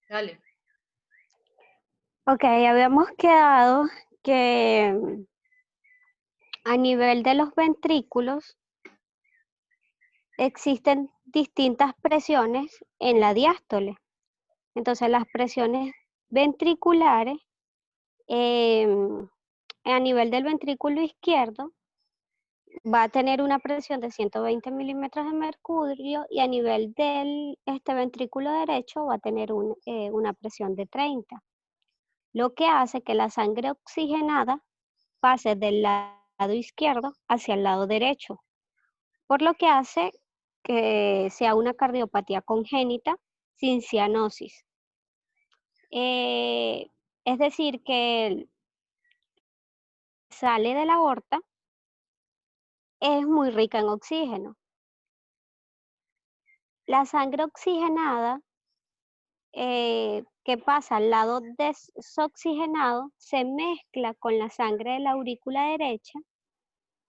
Dale. Ok, habíamos quedado que a nivel de los ventrículos existen distintas presiones en la diástole. Entonces las presiones ventriculares a nivel del ventrículo izquierdo va a tener una presión de 120 milímetros de mercurio y a nivel del ventrículo derecho va a tener una presión de 30, lo que hace que la sangre oxigenada pase del lado izquierdo hacia el lado derecho, por lo que hace que sea una cardiopatía congénita sin cianosis. Es decir, que sale de la aorta es muy rica en oxígeno. La sangre oxigenada que pasa al lado desoxigenado se mezcla con la sangre de la aurícula derecha,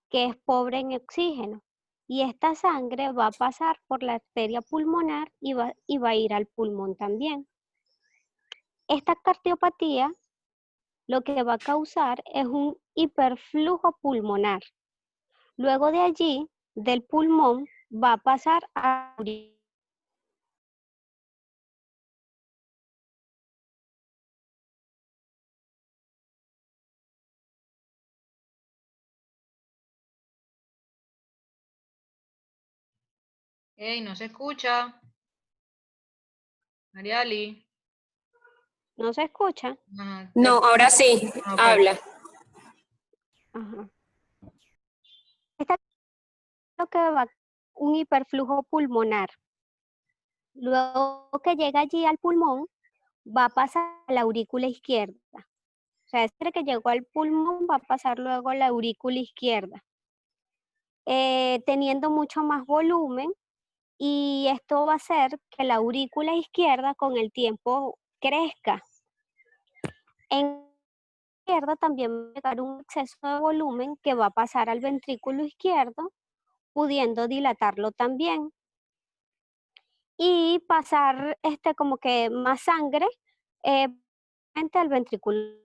que es pobre en oxígeno. Y esta sangre va a pasar por la arteria pulmonar y va a ir al pulmón también. Esta cardiopatía lo que va a causar es un hiperflujo pulmonar. Luego de allí, del pulmón, va a pasar a la aurícula. Ey, no se escucha. Mariali. ¿No se escucha? Ajá, No, ahora sí, ok. habla. Ajá. Esta es lo que va un hiperflujo pulmonar. Luego que llega allí al pulmón, va a pasar a la aurícula izquierda. O sea, desde que llegó al pulmón va a pasar luego a la aurícula izquierda, teniendo mucho más volumen, y esto va a hacer que la aurícula izquierda con el tiempo crezca. En la izquierda también va a llegar un exceso de volumen que va a pasar al ventrículo izquierdo, pudiendo dilatarlo también. Y pasar como que más sangre al ventrículo.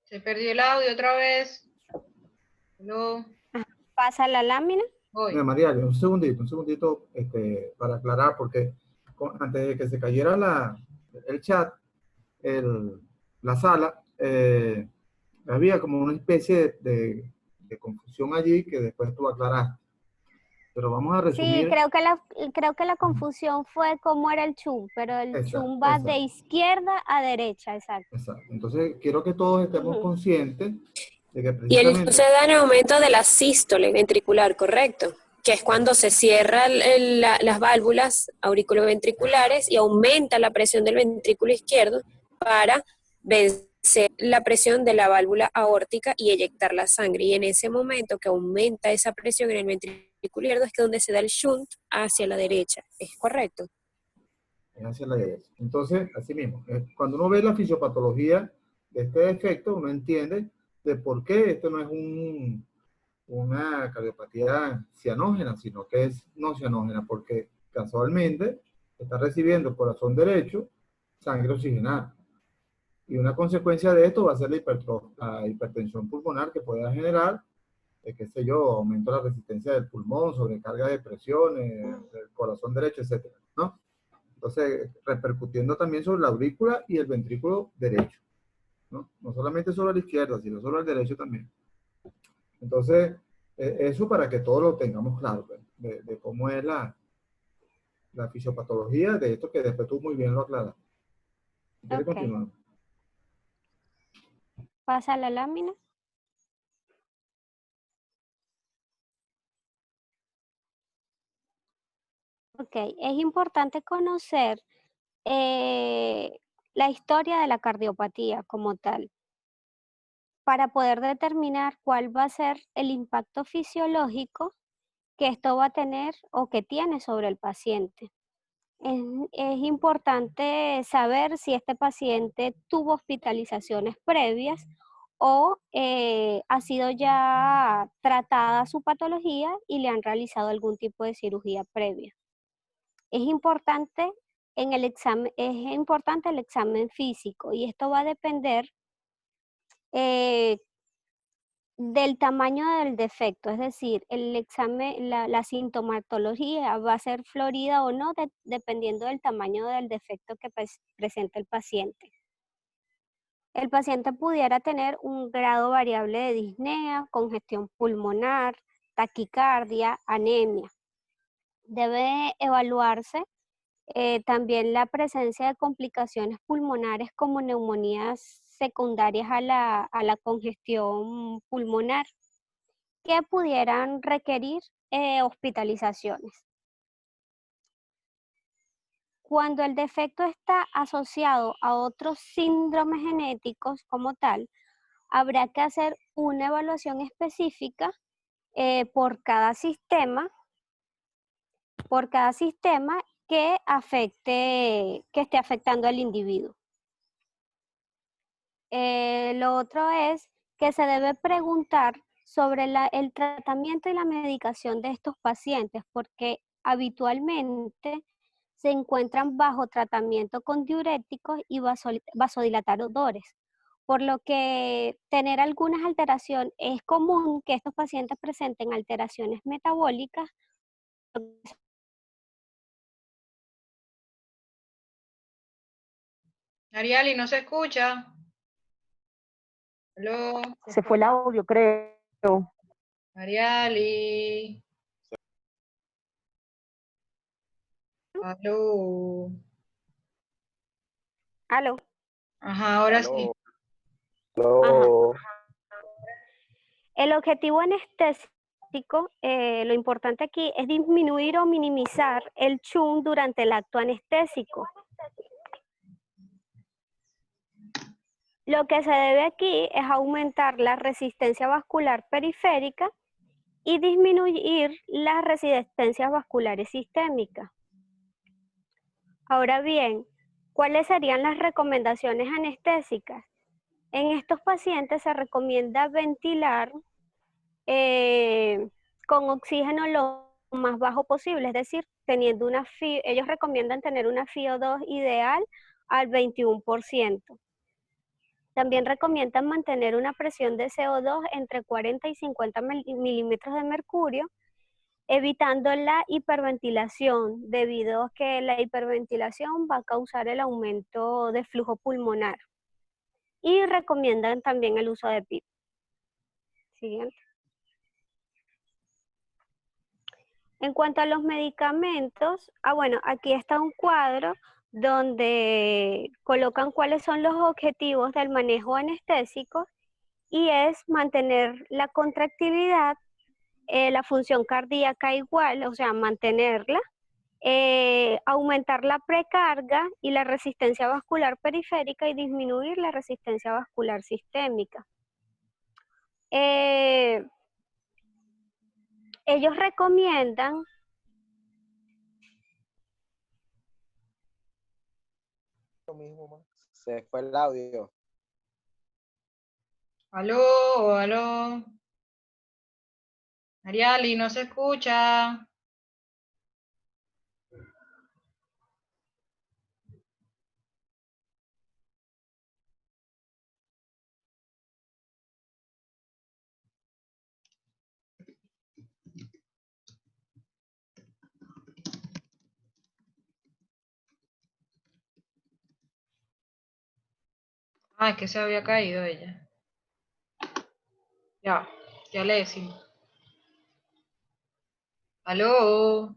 Se perdió el audio otra vez. Hello. Pasa la lámina. Voy. Mira, María, un segundito para aclarar, porque antes de que se cayera el chat, la sala, había como una especie de confusión allí que después tú aclaraste. Pero vamos a resumir. Sí, creo que la confusión fue cómo era el chum, pero el chum va de izquierda a derecha, exacto. Exacto. Entonces, quiero que todos estemos conscientes de que Y el precisamente... se da en el aumento de la sístole ventricular, ¿correcto? Que es cuando se cierran las válvulas auriculoventriculares y aumenta la presión del ventrículo izquierdo para vencer la presión de la válvula aórtica y eyectar la sangre. Y en ese momento que aumenta esa presión en el ventrículo izquierdo es que donde se da el shunt hacia la derecha. ¿Es correcto? Hacia la derecha. Entonces, así mismo, cuando uno ve la fisiopatología de este defecto, uno entiende de por qué esto no es una cardiopatía cianógena, sino que es no cianógena, porque casualmente está recibiendo el corazón derecho sangre oxigenada. Y una consecuencia de esto va a ser la hipertensión pulmonar que pueda generar, qué sé yo, aumento de la resistencia del pulmón, sobrecarga de presiones, del corazón derecho, etcétera, ¿no? Entonces, repercutiendo también sobre la aurícula y el ventrículo derecho, ¿no? No solamente sobre la izquierda, sino sobre el derecho también. Entonces, eso para que todos lo tengamos claro, pues, de cómo es la fisiopatología de esto que después tú muy bien lo aclaras. ¿Quieres continuar? Pasa la lámina. Ok, es importante conocer la historia de la cardiopatía como tal, para poder determinar cuál va a ser el impacto fisiológico que esto va a tener o que tiene sobre el paciente. Es importante saber si este paciente tuvo hospitalizaciones previas o ha sido ya tratada su patología y le han realizado algún tipo de cirugía previa. Es importante es importante el examen físico y esto va a depender del tamaño del defecto, es decir, el examen, la sintomatología va a ser florida o no, dependiendo del tamaño del defecto que presenta el paciente. El paciente pudiera tener un grado variable de disnea, congestión pulmonar, taquicardia, anemia. Debe evaluarse también la presencia de complicaciones pulmonares como neumonías secundarias a la congestión pulmonar que pudieran requerir hospitalizaciones. Cuando el defecto está asociado a otros síndromes genéticos como tal, habrá que hacer una evaluación específica por cada sistema que esté afectando al individuo. Lo otro es que se debe preguntar sobre el tratamiento y la medicación de estos pacientes, porque habitualmente se encuentran bajo tratamiento con diuréticos y vasodilatadores, por lo que tener algunas alteraciones, es común que estos pacientes presenten alteraciones metabólicas. Ariali, no se escucha. Aló, Se fue el audio, creo. Ariali. Aló. ¿Aló? Ajá, ahora Aló. sí. Aló. El objetivo anestésico, lo importante aquí es disminuir o minimizar el chum durante el acto anestésico. Lo que se debe aquí es aumentar la resistencia vascular periférica y disminuir las resistencias vasculares sistémicas. Ahora bien, ¿cuáles serían las recomendaciones anestésicas? En estos pacientes se recomienda ventilar con oxígeno lo más bajo posible, es decir, teniendo ellos recomiendan tener una FiO2 ideal al 21%. También recomiendan mantener una presión de CO2 entre 40 y 50 milímetros de mercurio, evitando la hiperventilación, debido a que la hiperventilación va a causar el aumento de flujo pulmonar. Y recomiendan también el uso de PIP. Siguiente. En cuanto a los medicamentos, bueno, aquí está un cuadro donde colocan cuáles son los objetivos del manejo anestésico y es mantener la contractilidad, la función cardíaca igual, o sea, mantenerla, aumentar la precarga y la resistencia vascular periférica y disminuir la resistencia vascular sistémica. Ellos recomiendan Se fue el audio. Aló, aló. Ariali, no se escucha. Ah, es que se había caído ella. Ya le decimos. Aló.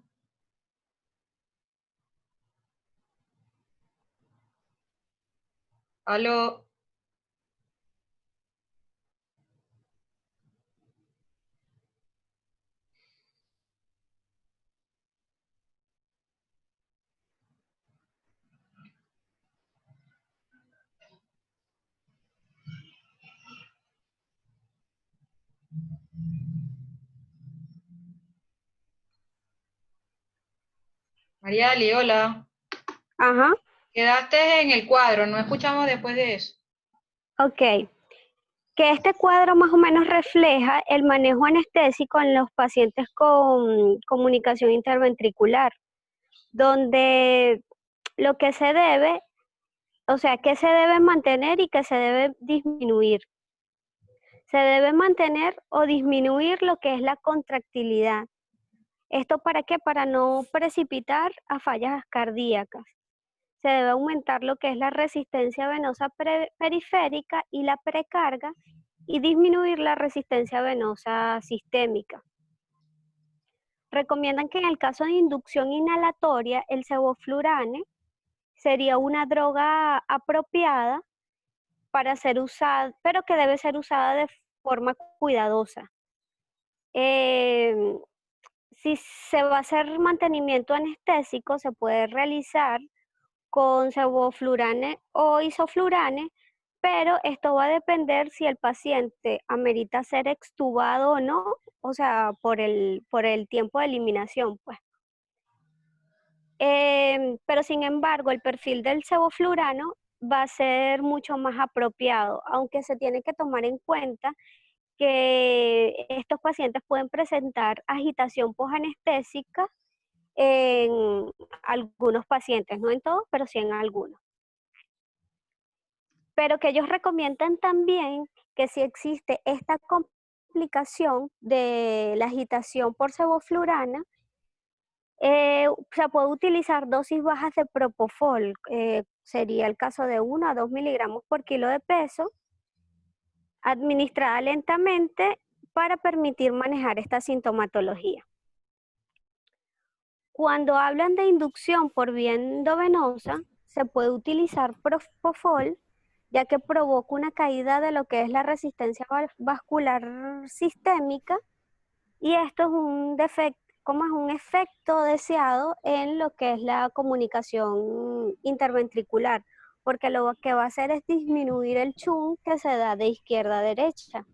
Aló. Ariali, hola. Ajá, Quedaste en el cuadro, no escuchamos después de eso. ok. que este cuadro más o menos refleja el manejo anestésico en los pacientes con comunicación interventricular, donde lo que se debe, o sea, que se debe mantener y que se debe disminuir. Se debe mantener o disminuir lo que es la contractilidad. ¿Esto para qué? Para no precipitar a fallas cardíacas. Se debe aumentar lo que es la resistencia venosa periférica y la precarga y disminuir la resistencia venosa sistémica. Recomiendan que en el caso de inducción inhalatoria, el sevoflurane sería una droga apropiada para ser usada, pero que debe ser usada de forma cuidadosa. Si se va a hacer mantenimiento anestésico, se puede realizar con sevoflurane o isoflurane, pero esto va a depender si el paciente amerita ser extubado o no, o sea, por el tiempo de eliminación, pues. Pero sin embargo, el perfil del sevoflurano va a ser mucho más apropiado, aunque se tiene que tomar en cuenta que estos pacientes pueden presentar agitación posanestésica en algunos pacientes, no en todos, pero sí en algunos. Pero que ellos recomiendan también que si existe esta complicación de la agitación por sevoflurana, se puede utilizar dosis bajas de propofol, sería el caso de 1 a 2 miligramos por kilo de peso, administrada lentamente para permitir manejar esta sintomatología. Cuando hablan de inducción por vía endovenosa, se puede utilizar propofol, ya que provoca una caída de lo que es la resistencia vascular sistémica, y esto es un defecto, como es un efecto deseado en lo que es la comunicación interventricular, porque lo que va a hacer es disminuir el shunt que se da de izquierda a derecha.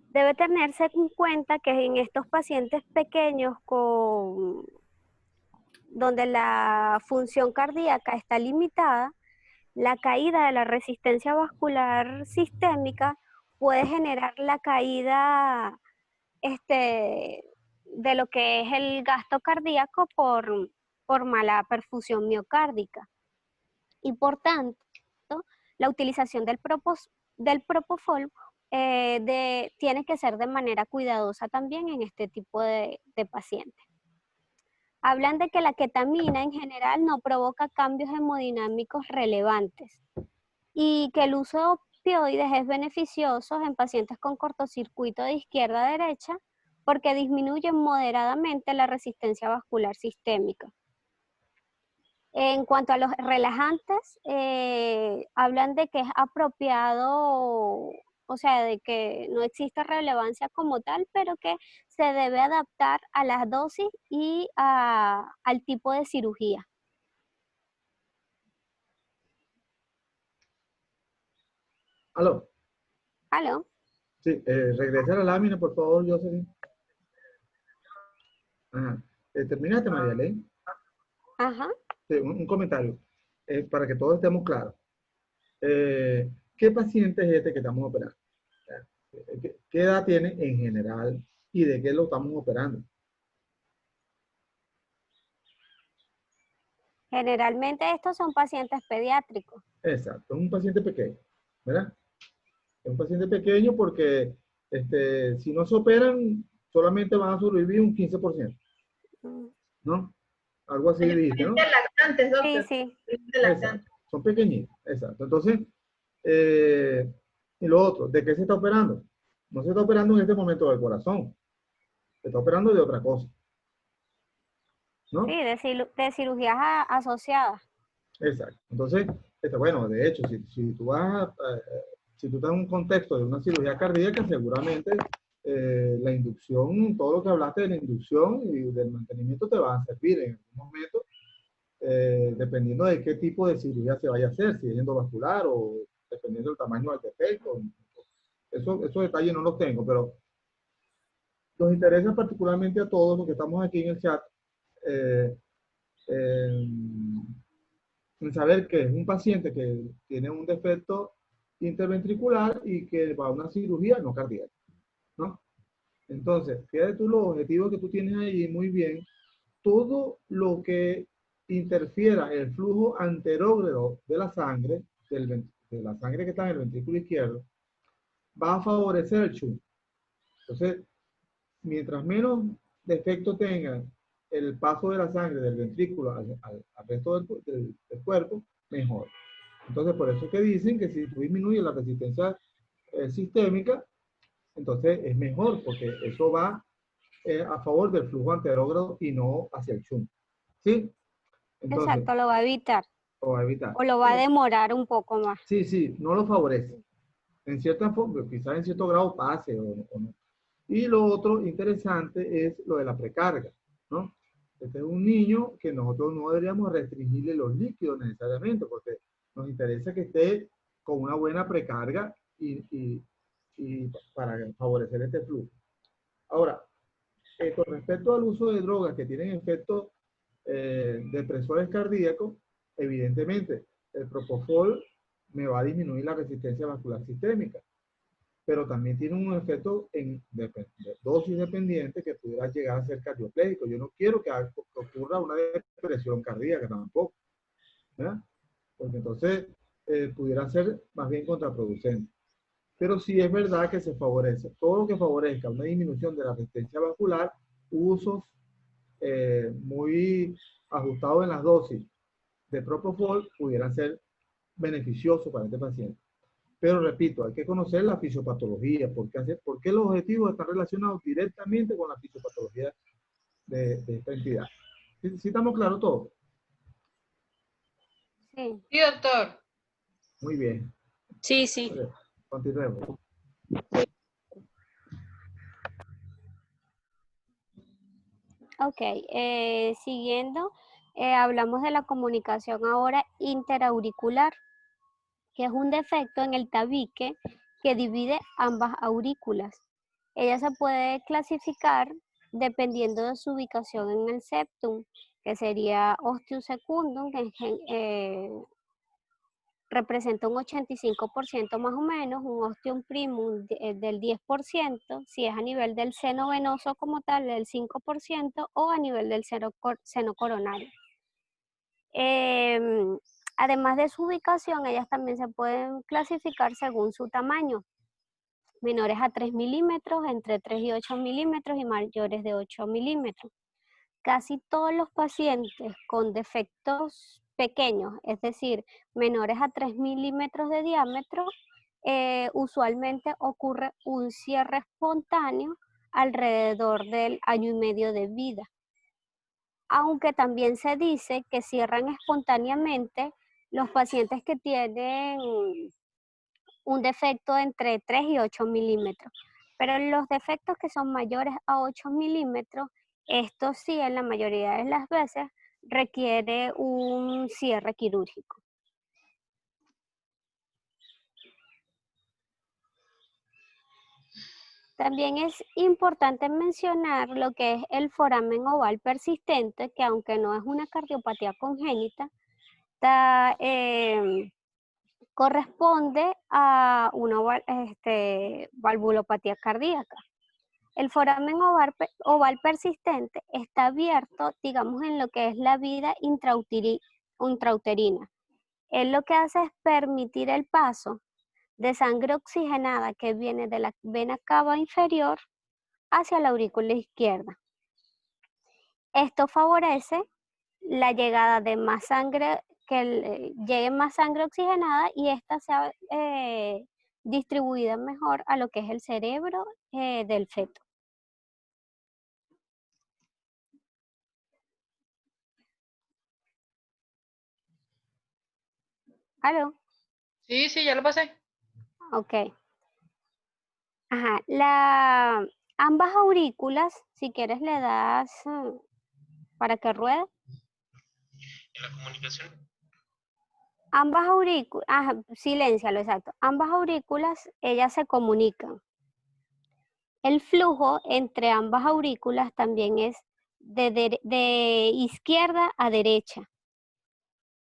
Debe tenerse en cuenta que en estos pacientes pequeños donde la función cardíaca está limitada, la caída de la resistencia vascular sistémica puede generar la caída de lo que es el gasto cardíaco por mala perfusión miocárdica. Y por tanto, la utilización del propofol tiene que ser de manera cuidadosa también en este tipo de pacientes. Hablan de que la ketamina en general no provoca cambios hemodinámicos relevantes y que el uso de opioides es beneficioso en pacientes con cortocircuito de izquierda a derecha porque disminuyen moderadamente la resistencia vascular sistémica. En cuanto a los relajantes, hablan de que es apropiado, o sea, de que no existe relevancia como tal, pero que se debe adaptar a las dosis y al tipo de cirugía. ¿Aló? ¿Aló? Sí, regresa a la lámina, por favor, Jocelyn. Ajá. ¿Terminaste, María Ley? Ajá. Sí, un comentario, para que todos estemos claros. ¿Qué paciente es este que estamos operando? ¿Qué edad tiene en general y de qué lo estamos operando? Generalmente estos son pacientes pediátricos. Exacto, es un paciente pequeño, ¿verdad? Es un paciente pequeño porque si no se operan, solamente van a sobrevivir un 15%, ¿no? Algo así dijiste, ¿no? Pacientes lactantes, doctor. Sí. Pacientes lactantes. Exacto, son pequeñitos, exacto. Entonces, y lo otro, ¿de qué se está operando? No se está operando en este momento del corazón, se está operando de otra cosa, ¿no? Sí, de cirugías asociadas. Exacto. Entonces, bueno, de hecho, si tú vas si tú estás en un contexto de una cirugía cardíaca, seguramente la inducción, todo lo que hablaste de la inducción y del mantenimiento te va a servir en algún momento, dependiendo de qué tipo de cirugía se vaya a hacer, si es endovascular o dependiendo del tamaño del defecto. Esos detalles no los tengo, pero nos interesa particularmente a todos los que estamos aquí en el chat, en saber que es un paciente que tiene un defecto interventricular y que va a una cirugía no cardíaca, ¿no? Entonces, fíjate tú los objetivos que tú tienes ahí muy bien. Todo lo que interfiera el flujo anterógrado de la sangre, de la sangre que está en el ventrículo izquierdo, va a favorecer el shunt. Entonces, mientras menos defecto tenga el paso de la sangre del ventrículo al resto del cuerpo, mejor. Entonces, por eso es que dicen que si tú disminuyes la resistencia sistémica, entonces es mejor, porque eso va a favor del flujo anterógrado y no hacia el shunt. ¿Sí? Entonces, Exacto, lo va a evitar. o a evitar. O lo va a demorar un poco más. Sí, sí, no lo favorece. En cierta forma, quizás en cierto grado pase o no. Y lo otro interesante es lo de la precarga, ¿no? Este es un niño que nosotros no deberíamos restringirle los líquidos necesariamente, porque nos interesa que esté con una buena precarga y para favorecer este flujo. Ahora, con respecto al uso de drogas que tienen efectos depresores cardíacos, evidentemente el propofol me va a disminuir la resistencia vascular sistémica, pero también tiene un efecto de dosis dependiente que pudiera llegar a ser cardioplégico. Yo no quiero que ocurra una depresión cardíaca tampoco, ¿verdad? Porque entonces pudiera ser más bien contraproducente. Pero sí es verdad que se favorece. Todo lo que favorezca una disminución de la resistencia vascular, usos muy ajustados en las dosis de propofol pudieran ser beneficiosos para este paciente. Pero repito, hay que conocer la fisiopatología, porque los objetivos están relacionados directamente con la fisiopatología de esta entidad. ¿Sí estamos claros todos? Sí. Sí, doctor. Muy bien. Sí, sí. Continuemos. Ok, siguiendo, hablamos de la comunicación ahora interauricular, que es un defecto en el tabique que divide ambas aurículas. Ella se puede clasificar dependiendo de su ubicación en el septum, que sería ostium secundum, que representa un 85% más o menos, un ostium primum del 10%, si es a nivel del seno venoso como tal, del 5%, o a nivel del seno coronario. Además de su ubicación, ellas también se pueden clasificar según su tamaño. Menores a 3 milímetros, entre 3 y 8 milímetros y mayores de 8 milímetros. Casi todos los pacientes con defectos pequeños, es decir, menores a 3 milímetros de diámetro, usualmente ocurre un cierre espontáneo alrededor del año y medio de vida. Aunque también se dice que cierran espontáneamente los pacientes que tienen un defecto entre 3 y 8 milímetros. Pero los defectos que son mayores a 8 milímetros, esto sí, en la mayoría de las veces, requiere un cierre quirúrgico. También es importante mencionar lo que es el foramen oval persistente, que aunque no es una cardiopatía congénita, corresponde a una valvulopatía cardíaca. El foramen oval persistente está abierto, digamos, en lo que es la vida intrauterina. Él lo que hace es permitir el paso de sangre oxigenada que viene de la vena cava inferior hacia la aurícula izquierda. Esto favorece la llegada de más sangre, que llegue más sangre oxigenada y esta sea distribuida mejor a lo que es el cerebro del feto. ¿Aló? Sí, sí, ya lo pasé. Ok. Ajá, ambas aurículas, si quieres le das para que ruede. En la comunicación. Ambas aurículas, siléncialo, exacto. Ambas aurículas, ellas se comunican. El flujo entre ambas aurículas también es de izquierda a derecha.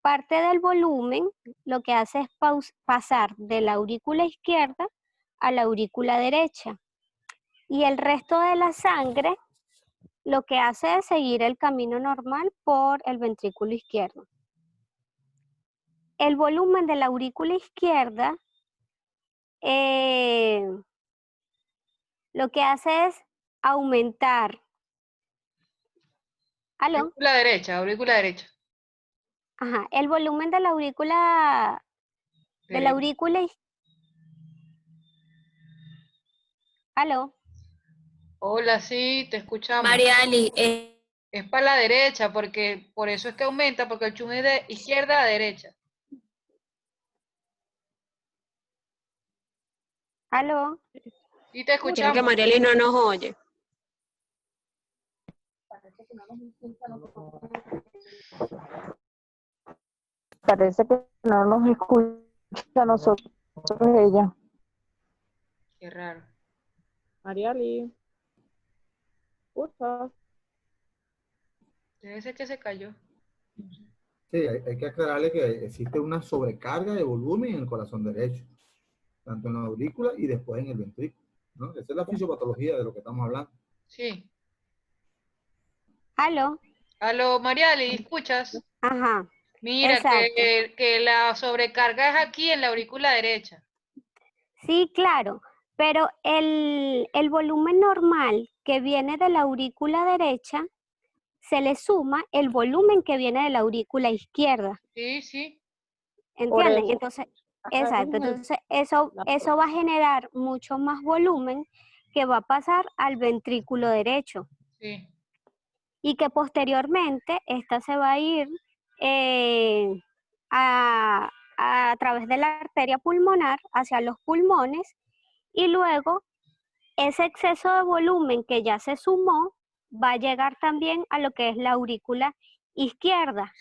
parte del volumen lo que hace es pasar de la aurícula izquierda a la aurícula derecha. Y el resto de la sangre lo que hace es seguir el camino normal por el ventrículo izquierdo. El volumen de la aurícula izquierda lo que hace es aumentar. ¿Aló? Aurícula derecha, aurícula derecha. Ajá, el volumen de la aurícula ¿Aló? Hola, sí, te escuchamos. Mariali, Es para la derecha, porque por eso es que aumenta, porque el chum es de izquierda a derecha. ¿Aló? Sí, te creo que escuchamos. Mariali no nos oye. Parece que no nos escucha a nosotros ella. Qué raro. Mariali. ¿Escuchas? Debe ser que se cayó. Sí, hay que aclararle que existe una sobrecarga de volumen en el corazón derecho, tanto en la aurícula y después en el ventrículo, ¿no? Esa es la fisiopatología de lo que estamos hablando. Sí. ¿Aló? Aló, Mariali, ¿escuchas? Ajá, Mira, exacto. que la sobrecarga es aquí en la aurícula derecha. Sí, claro, pero el volumen normal que viene de la aurícula derecha se le suma el volumen que viene de la aurícula izquierda, Sí, sí. ¿entienden? eso, Entonces, exacto, en el- entonces eso va a generar mucho más volumen que va a pasar al ventrículo derecho Sí. y que posteriormente esta se va a ir eh, a través de la arteria pulmonar hacia los pulmones y luego ese exceso de volumen que ya se sumó va a llegar también a lo que es la aurícula izquierda,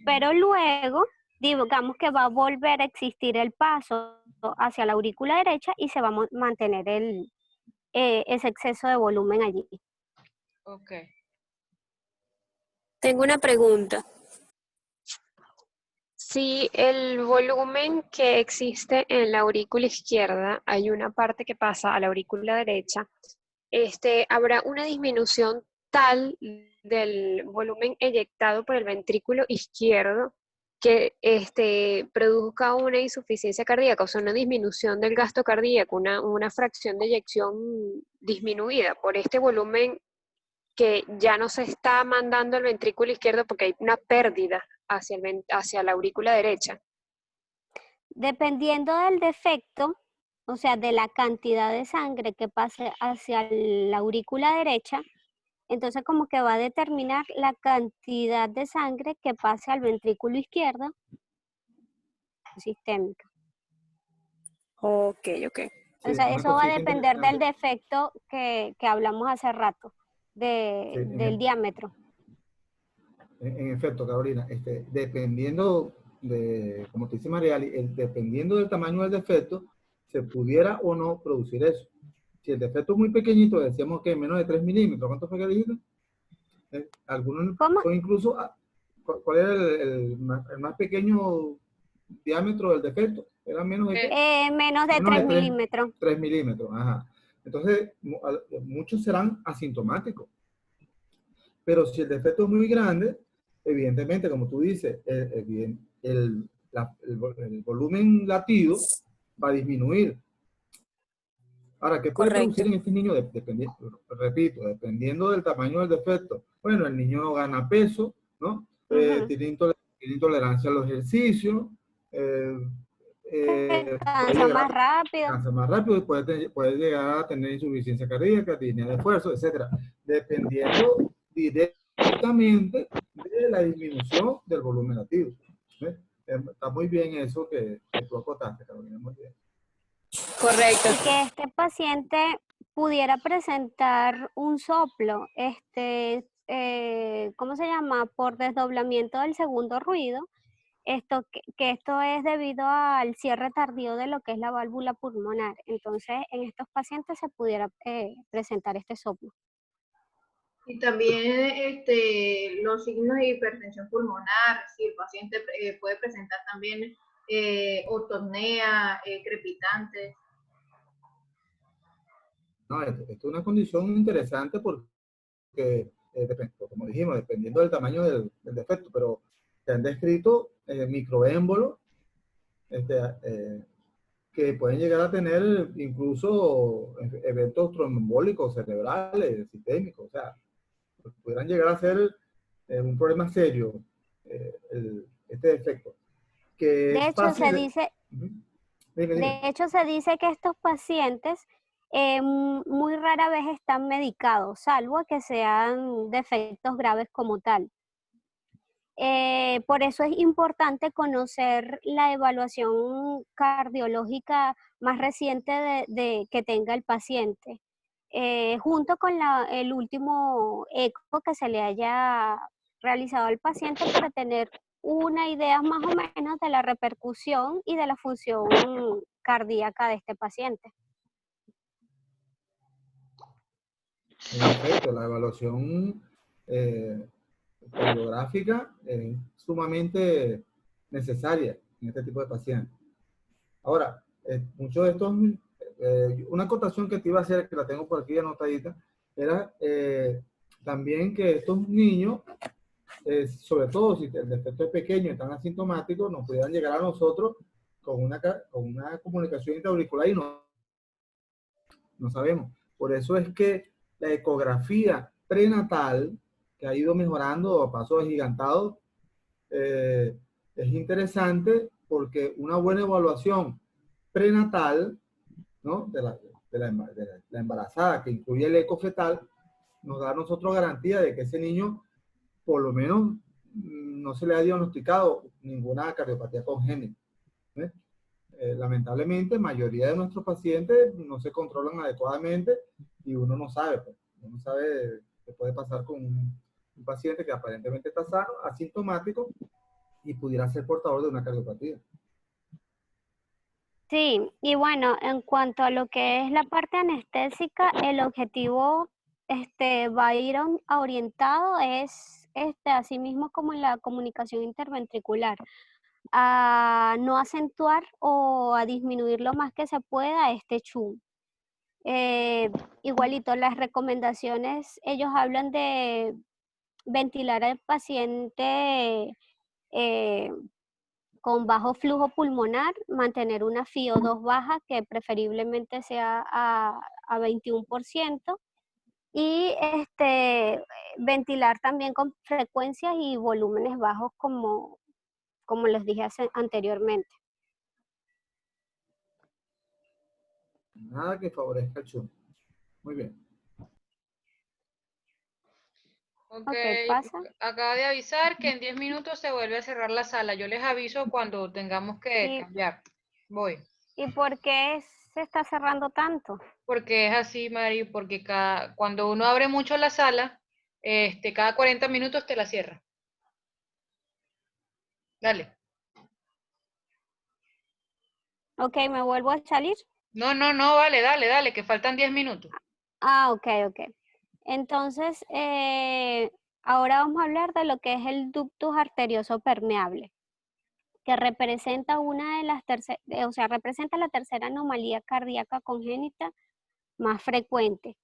pero luego digamos que va a volver a existir el paso hacia la aurícula derecha y se va a mantener ese exceso de volumen allí. Ok. Tengo una pregunta. Si el volumen que existe en la aurícula izquierda, hay una parte que pasa a la aurícula derecha, habrá una disminución tal del volumen eyectado por el ventrículo izquierdo que produzca una insuficiencia cardíaca, o sea, una disminución del gasto cardíaco, una fracción de eyección disminuida por este volumen que ya no se está mandando al ventrículo izquierdo porque hay una pérdida hacia la aurícula derecha. Dependiendo del defecto, o sea, de la cantidad de sangre que pase hacia la aurícula derecha, entonces como que va a determinar la cantidad de sangre que pase al ventrículo izquierdo sistémica. Ok, ok. Sí, O sea, una eso va a cosita depender del interesante. defecto que hablamos hace rato, Sí, del diámetro. en efecto, Carolina, dependiendo de, como te dice Mariali, dependiendo del tamaño del defecto, se pudiera o no producir eso. Si el defecto es muy pequeñito, decíamos que menos de 3 milímetros, ¿cuánto fue que dijiste? Algunos ¿Cómo? son incluso, ¿cuál era el más pequeño diámetro del defecto? ¿Era menos de qué? Menos de Menos 3 de 3 milímetros. 3 milímetros, ajá. Entonces, muchos serán asintomáticos. Pero si el defecto es muy grande, evidentemente, como tú dices, el volumen latido va a disminuir. Ahora, ¿qué puede Correcto. producir en este niño? Repito, dependiendo del tamaño del defecto. Bueno, el niño no gana peso, ¿no? Tiene intolerancia a los ejercicios, Se puede cansa llegar más rápido. a cansar más rápido y puede llegar a tener insuficiencia cardíaca, disnea de esfuerzo, etcétera, dependiendo directamente de la disminución del volumen latido. ¿Ves? Está muy bien eso que tú acotaste, Carolina, muy bien. Correcto. Y que este paciente pudiera presentar un soplo, ¿cómo se llama? Por desdoblamiento del segundo ruido. Que esto es debido al cierre tardío de lo que es la válvula pulmonar. Entonces, en estos pacientes se pudiera presentar este soplo. Y también los signos de hipertensión pulmonar, si el paciente puede presentar también ortopnea, crepitantes. No, esto es una condición interesante porque, como dijimos, dependiendo del tamaño del defecto, pero se han descrito microémbolos que pueden llegar a tener incluso eventos tromboembólicos cerebrales, sistémicos, o sea, pudieran llegar a ser un problema serio este defecto, que De es hecho, fácil se de... dice, Ujú. Dime, dime. de hecho, se dice que estos pacientes muy rara vez están medicados, salvo que sean defectos graves como tal. Por eso es importante conocer la evaluación cardiológica más reciente que tenga el paciente, junto con el último eco que se le haya realizado al paciente para tener una idea más o menos de la repercusión y de la función cardíaca de este paciente. En efecto, la evaluación cardiográfica es sumamente necesaria en este tipo de pacientes. Ahora, muchos de estos, una acotación que te iba a hacer, que la tengo por aquí anotadita, era también que estos niños, sobre todo si el defecto es pequeño y están asintomáticos, nos pudieran llegar a nosotros con una comunicación intraauricular y no sabemos. Por eso es que la ecografía prenatal, que ha ido mejorando a pasos agigantados, es interesante porque una buena evaluación prenatal, ¿no? de la embarazada, que incluye el eco fetal, nos da a nosotros garantía de que ese niño, por lo menos, no se le ha diagnosticado ninguna cardiopatía congénita. ¿Eh? Lamentablemente, mayoría de nuestros pacientes no se controlan adecuadamente y uno no sabe, pues. Uno no sabe qué puede pasar con un paciente que aparentemente está sano, asintomático, y pudiera ser portador de una cardiopatía. Sí, y bueno, en cuanto a lo que es la parte anestésica, el objetivo va a ir orientado es así mismo como en la comunicación interventricular, a no acentuar o a disminuir lo más que se pueda este chum. Igualito, las recomendaciones, ellos hablan de ventilar al paciente eh, con bajo flujo pulmonar, mantener una FiO2 baja, que preferiblemente sea a 21%, y ventilar también con frecuencias y volúmenes bajos como les dije anteriormente. Nada que favorezca el chum. Muy bien. Ok, Ok, pasa. acaba de avisar que en 10 minutos se vuelve a cerrar la sala. Yo les aviso cuando tengamos que ¿Y, cambiar. Voy. y por qué se está cerrando tanto? Porque es así, Mari, porque cuando uno abre mucho la sala, cada 40 minutos te la cierra. Dale. Ok, ¿me vuelvo a salir? No, no, no, vale, dale, dale, que faltan 10 minutos. Ah, ok. Entonces, ahora vamos a hablar de lo que es el ductus arterioso permeable, que representa representa la tercera anomalía cardíaca congénita más frecuente,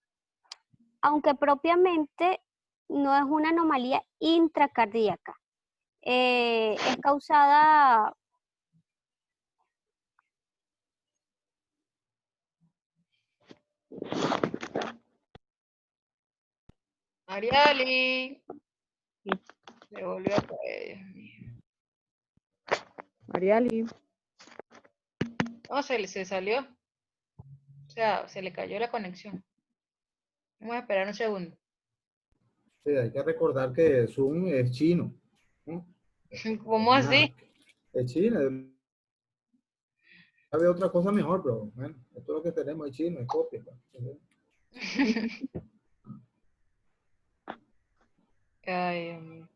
aunque propiamente no es una anomalía intracardíaca. Es causada Mariali. Se volvió a caer, Dios mío. Mariali. No, se salió. O sea, se le cayó la conexión. Vamos a esperar un segundo. Sí, hay que recordar que Zoom es chino, ¿no? ¿Cómo así? Es chino. Había otra cosa mejor, pero bueno, esto es lo que tenemos, es chino, es copia. Ay, Dios mío.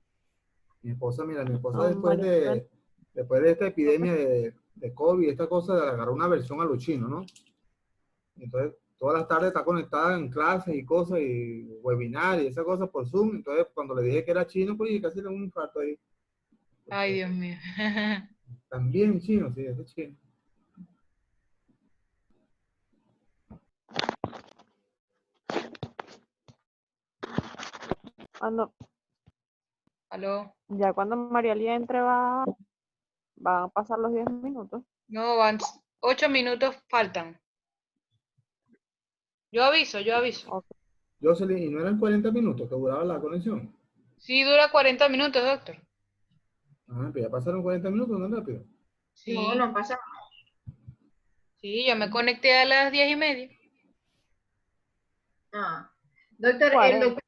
Mi esposa, mira, mi esposa No, después de esta epidemia de COVID, esta cosa, agarró una versión a lo chino, ¿no? Entonces, todas las tardes está conectada en clases y cosas, y webinar y esas cosas por Zoom. Entonces, cuando le dije que era chino, pues casi le dio un infarto ahí. Ay, Dios mío. También chino, sí, es chino. Cuando, Aló. ya cuando Marialía entre van a pasar los 10 minutos. No, van 8 minutos faltan. Yo aviso, yo aviso. Ok. Jocelyn, ¿y no eran 40 minutos que duraba la conexión? Sí, dura 40 minutos, doctor. Ah, pues ya pasaron 40 minutos, ¿no? Rápido. Sí, No, no pasa. sí, yo me conecté a las 10:30. Ah. Doctor, el 40. doctor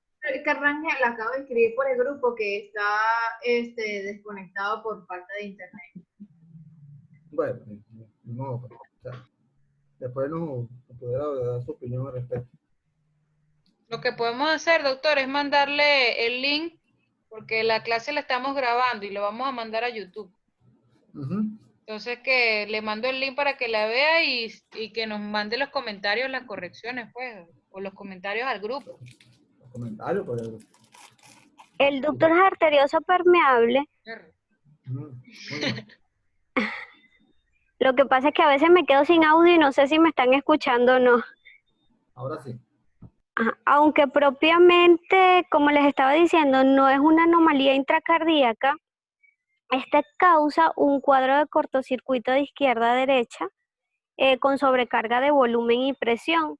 Carranja le acabo de escribir por el grupo que está desconectado por falta de internet. Bueno, no, pues, o sea, después nos pudiera dar su opinión al respecto. Lo que podemos hacer, doctor, es mandarle el link, porque la clase la estamos grabando y lo vamos a mandar a YouTube. Ujú. Entonces, que le mando el link para que la vea y que nos mande los comentarios, las correcciones, pues, o los comentarios al grupo. Los comentarios, pues. El ducto arterioso permeable, Muy bien. lo que pasa es que a veces me quedo sin audio y no sé si me están escuchando o no. Ahora sí. Ajá. Aunque propiamente, como les estaba diciendo, no es una anomalía intracardíaca, esta causa un cuadro de cortocircuito de izquierda a derecha con sobrecarga de volumen y presión.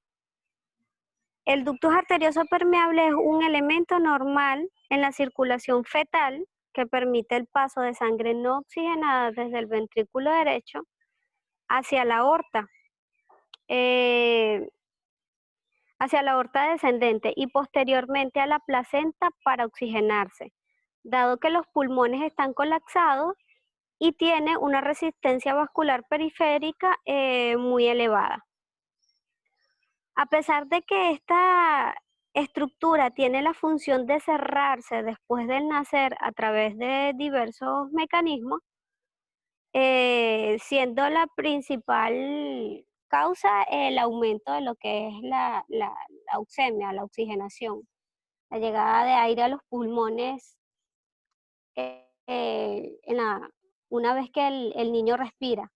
El ducto arterioso permeable es un elemento normal en la circulación fetal que permite el paso de sangre no oxigenada desde el ventrículo derecho hacia la aorta, hacia la aorta descendente y posteriormente a la placenta para oxigenarse, dado que los pulmones están colapsados y tiene una resistencia vascular periférica muy elevada. A pesar de que esta estructura tiene la función de cerrarse después del nacer a través de diversos mecanismos, siendo la principal causa el aumento de lo que es la auxemia, la oxigenación, la llegada de aire a los pulmones una vez que el niño respira.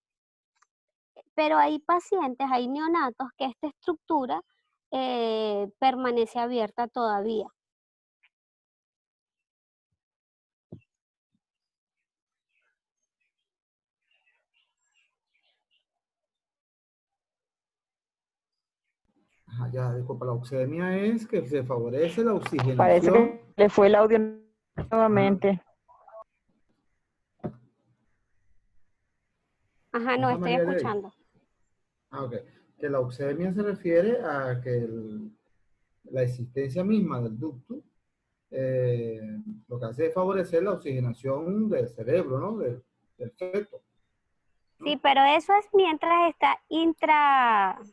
Pero hay pacientes, hay neonatos que esta estructura permanece abierta todavía. Ajá, ya, disculpa, la oxemia es que se favorece la Parece oxigenación. que le fue el audio nuevamente. Ajá, no Ajá, estoy María Ley. escuchando. Ah, ok. Que la oxemia se refiere a que la existencia misma del ducto lo que hace es favorecer la oxigenación del cerebro, ¿no? Del feto. Sí, pero eso es mientras está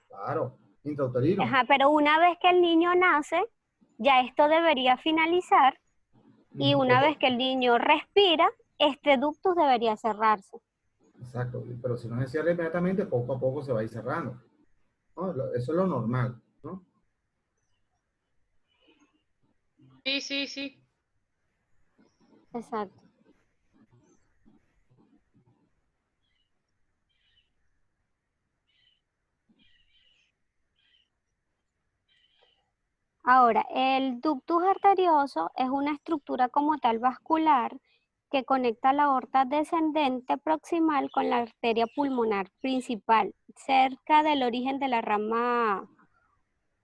Claro, intrauterino. Ajá, pero una vez que el niño nace, ya esto debería finalizar y una vez que el niño respira, este ductus debería cerrarse. Exacto, pero si no se cierra inmediatamente, poco a poco se va a ir cerrando, ¿no? Eso es lo normal, ¿no? Sí, sí, sí. Exacto. Ahora, el ductus arterioso es una estructura como tal vascular que conecta la aorta descendente proximal con la arteria pulmonar principal, cerca del origen de la rama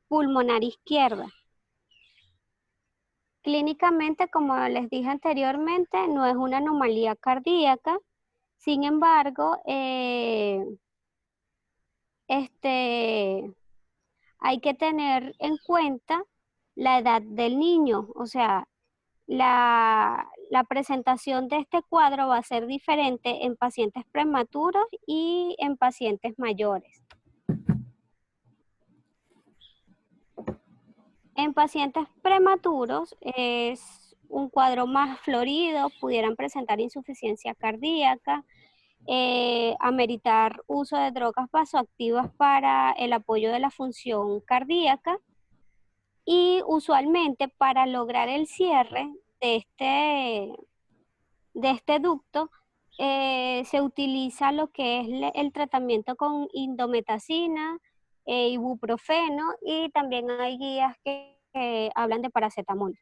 pulmonar izquierda. Clínicamente, como les dije anteriormente, no es una anomalía cardíaca, sin embargo, hay que tener en cuenta la edad del niño, o sea, la presentación de este cuadro va a ser diferente en pacientes prematuros y en pacientes mayores. En pacientes prematuros es un cuadro más florido, pudieran presentar insuficiencia cardíaca, ameritar uso de drogas vasoactivas para el apoyo de la función cardíaca, y usualmente para lograr el cierre de este ducto se utiliza lo que es el tratamiento con indometacina, ibuprofeno, y también hay guías que hablan de paracetamol.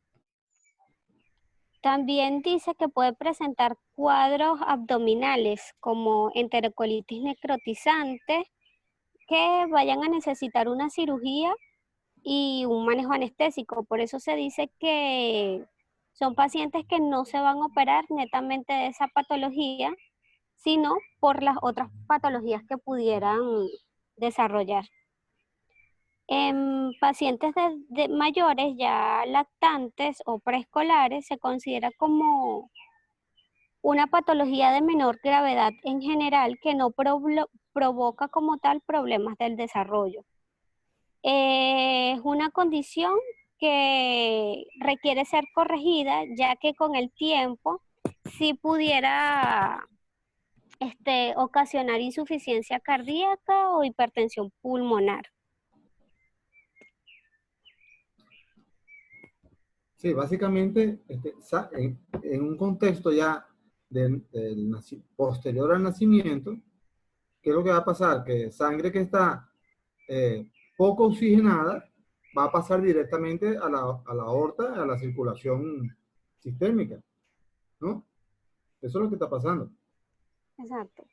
También dice que puede presentar cuadros abdominales como enterocolitis necrotizante que vayan a necesitar una cirugía y un manejo anestésico. Por eso se dice que son pacientes que no se van a operar netamente de esa patología, sino por las otras patologías que pudieran desarrollar. En pacientes mayores, ya lactantes o preescolares, se considera como una patología de menor gravedad en general que no provoca como tal problemas del desarrollo. Es una condición que requiere ser corregida, ya que con el tiempo sí pudiera ocasionar insuficiencia cardíaca o hipertensión pulmonar. Sí, básicamente, en un contexto ya posterior al nacimiento, ¿qué es lo que va a pasar? Que sangre que está poco oxigenada va a pasar directamente a la aorta, a la circulación sistémica, ¿no? Eso es lo que está pasando. Exacto.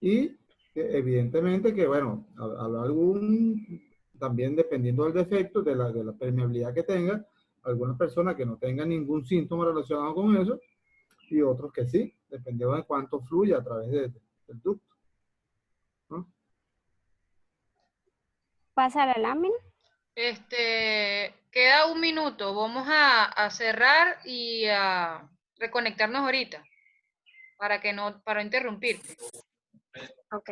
Y evidentemente que, bueno, habrá también dependiendo del defecto, de la permeabilidad que tenga, algunas personas que no tengan ningún síntoma relacionado con eso, y otros que sí, dependiendo de cuánto fluye a través del ducto, ¿no? Pasa la lámina. Queda un minuto. Vamos a cerrar y a reconectarnos ahorita para no interrumpirte. Ok.